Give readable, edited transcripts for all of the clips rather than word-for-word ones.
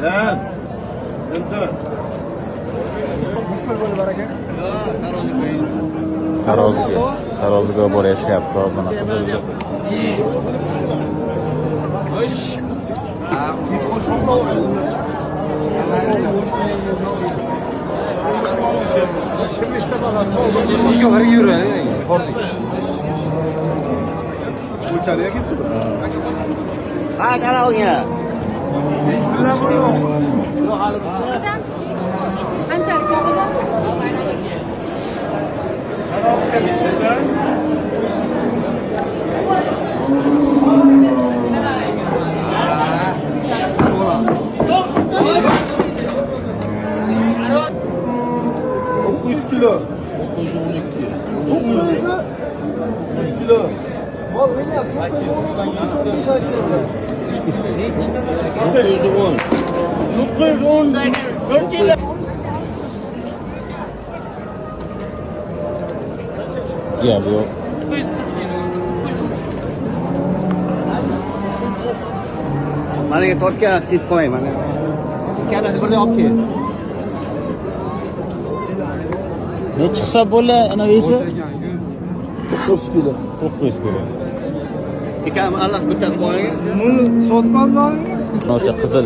Lan. Endi. Taroziga borishyapti. Mana qizilga. Uçarıya gitti. Ha, qarog'ingga. Qanchalik bog'ida? Kilo. 9 kilo. Mal ne yaptın? 910. 4 kilo. Gel yok. Mana tortga ketib qo'ying mana. Ikkalasi birday olib kel. Ne chiqsa bo'la ana esa 9 kilo. 900 kilo. Ikkalasi Allah bitta qo'ying. Buni sotmandan Mana o'sha qizil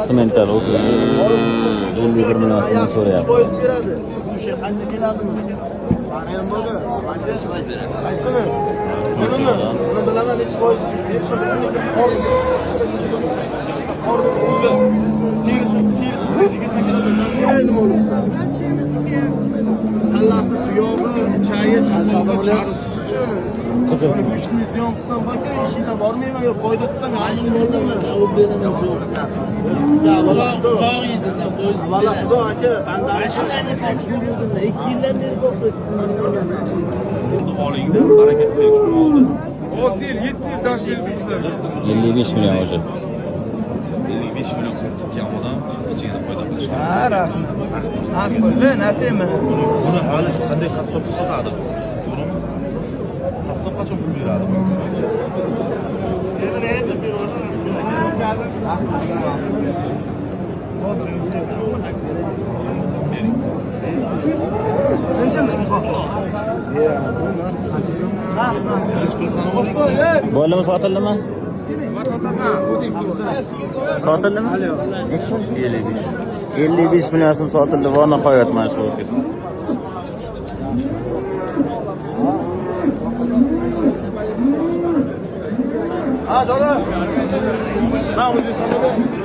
semental 51 million so'm so'rayapti. foiz beradi. Bu şey qancha keladimi? Qarayam bo'ldi. Qaysini? Buni bilaman necha foiz berishini qor o'zi terisi yigitga keladi. Nima bo'lsa. Kallasi tuyog'i, chayi, charisi uchun. Qizil. 3 million qilsam baka ishingga bormayman yo foyda qilsang yaxshi bo'laman. Javob beraman shu. Ya uzoq yedi. Valla xudo aka, bandani shunday qancha yurdim. 2 yildan beri Olingda harakat qiling shuni oldi. 6 yil, 7 yil dash berdik biza. 55 million o'sha. 55 million tutgan odam ichida foyda qilish kerak. Ha, rahmat. Aqlli nasibmi? Buni hali qanday qassobga sotadi? To'g'rimi? Qassob qachon pul beradi? Bo'ldimi, sotildimi? Sotildimi? 55 million so'm sotildi va nihoyat mana shu ho'kiz. Ha, doğru. Ben uzun